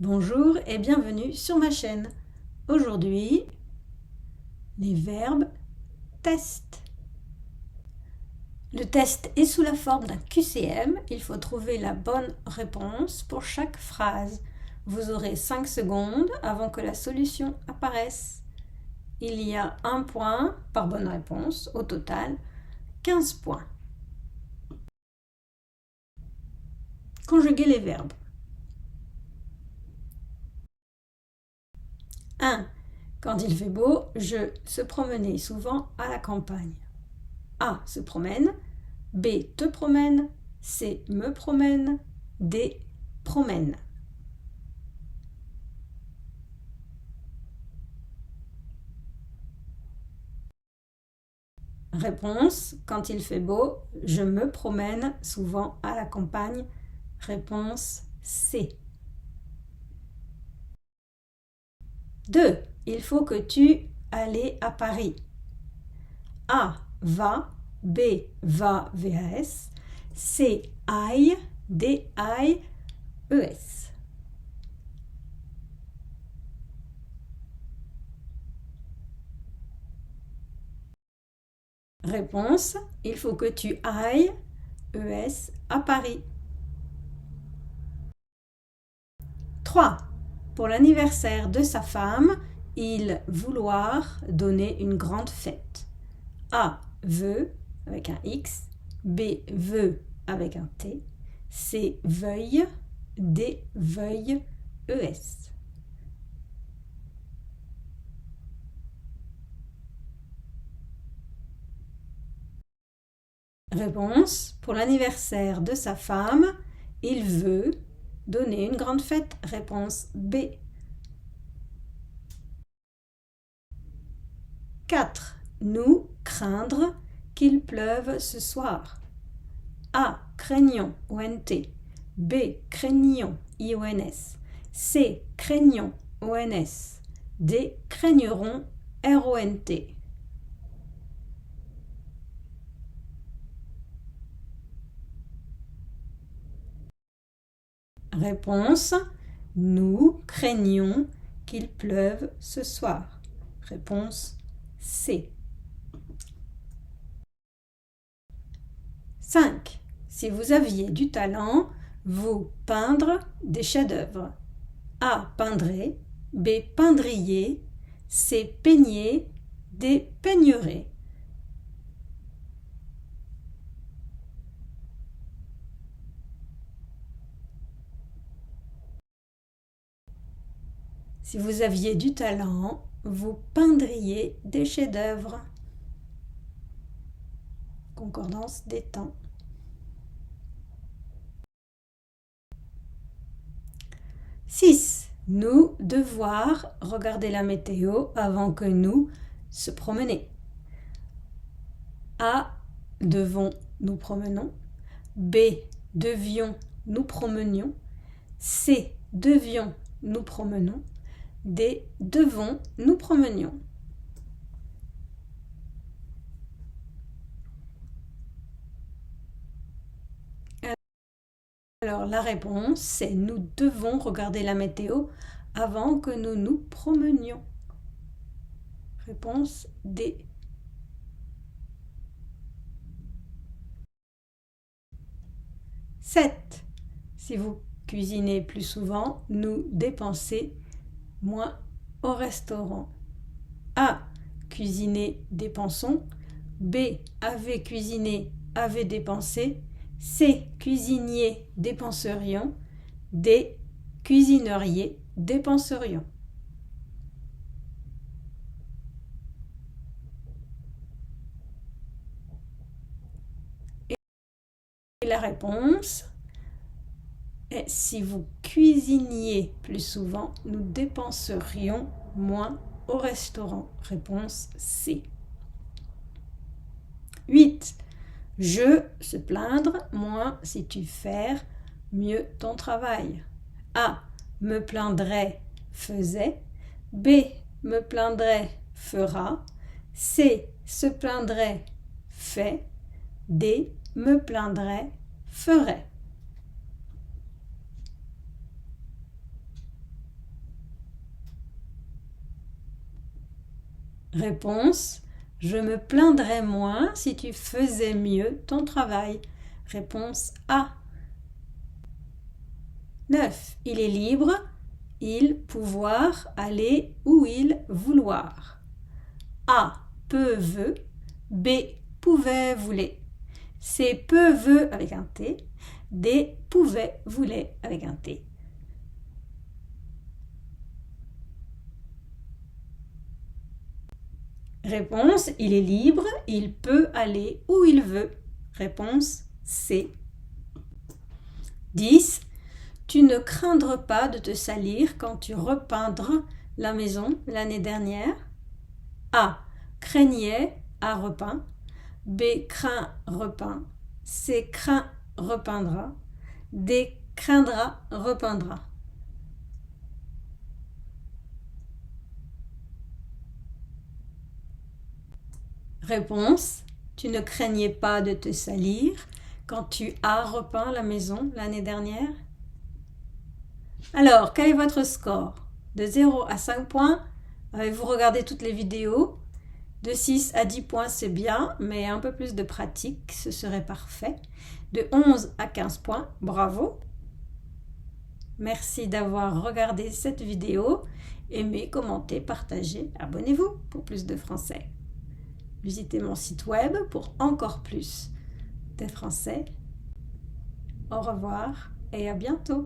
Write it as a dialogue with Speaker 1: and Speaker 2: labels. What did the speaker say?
Speaker 1: Bonjour et bienvenue sur ma chaîne. Aujourd'hui, les verbes test. Le test est sous la forme d'un QCM. Il faut trouver la bonne réponse pour chaque phrase. Vous aurez 5 secondes avant que la solution apparaisse. Il y a 1 point par bonne réponse. Au total, 15 points. Conjuguer les verbes. 1. Quand il fait beau, je se promenais souvent à la campagne. A. Se promène. B. Te promène. C. Me promène. D. Promène. Réponse. Quand il fait beau, je me promène souvent à la campagne. Réponse C. 2. Il faut que tu ailles à Paris. A. Va. B. Va, VAS. C. Aille. D. Aille, ES. Réponse. Il faut que tu ailles, ES, à Paris. 3. Pour l'anniversaire de sa femme, il vouloir donner une grande fête. A. Veut avec un X. B. Veut avec un T. C. Veuille. D. Veuille, ES. Réponse. Pour l'anniversaire de sa femme, il veut donner une grande fête. Réponse B. 4. Nous craindre qu'il pleuve ce soir. A. Craignons, ONT. B. Craignons, IONS. C. Craignons, ONS. D. Craignerons, RONT. Réponse. Nous craignons qu'il pleuve ce soir. Réponse C. 5. Si vous aviez du talent, vous peindre des chefs-d'œuvre. A. Peindrez. B. Peindriez. C. Peignez. D. Peignerez. Si vous aviez du talent, vous peindriez des chefs-d'œuvre. Concordance des temps. 6. Nous devoir regarder la météo avant que nous se promener. A. Devons, nous promenons. B. Devions, nous promenions. C. Devions, nous promenons. D. Devons, nous promenions. Alors la réponse, c'est nous devons regarder la météo avant que nous nous promenions. Réponse D. 7. Si vous cuisinez plus souvent, nous dépensez moins au restaurant. A. Cuisiner, dépensons. B. Avez cuisiné, avez dépensé. C. Cuisinier, dépenserions. D. Cuisineriez, dépenserions. Et la réponse est si vous cuisiniez plus souvent, nous dépenserions moins au restaurant. Réponse C. 8. Je, se plaindre, moins si tu faire mieux ton travail. A. Me plaindrait, faisait. B. Me plaindrait, fera. C. Se plaindrait, fait. D. Me plaindrait, ferait. Réponse. Je me plaindrais moins si tu faisais mieux ton travail. Réponse A. 9. Il est libre, il pouvoir aller où il vouloir. A. Peut, veut. B. Pouvait, voulait. C. Peut, veut avec un T. D. Pouvait, voulait avec un T. Réponse. Il est libre, il peut aller où il veut. Réponse C. 10. Tu ne craindras pas de te salir quand tu repeindras la maison l'année dernière. A. Craignait, a repeint. B. Craint, repeint. C. Craint, repeindra. D. Craindra, repeindra. Réponse. Tu ne craignais pas de te salir quand tu as repeint la maison l'année dernière? Alors, quel est votre score? De 0 à 5 points, avez-vous regardé toutes les vidéos? De 6 à 10 points, c'est bien, mais un peu plus de pratique, ce serait parfait. De 11 à 15 points, bravo! Merci d'avoir regardé cette vidéo. Aimez, commentez, partagez, abonnez-vous pour plus de français. Visitez mon site web pour encore plus de français. Au revoir et à bientôt!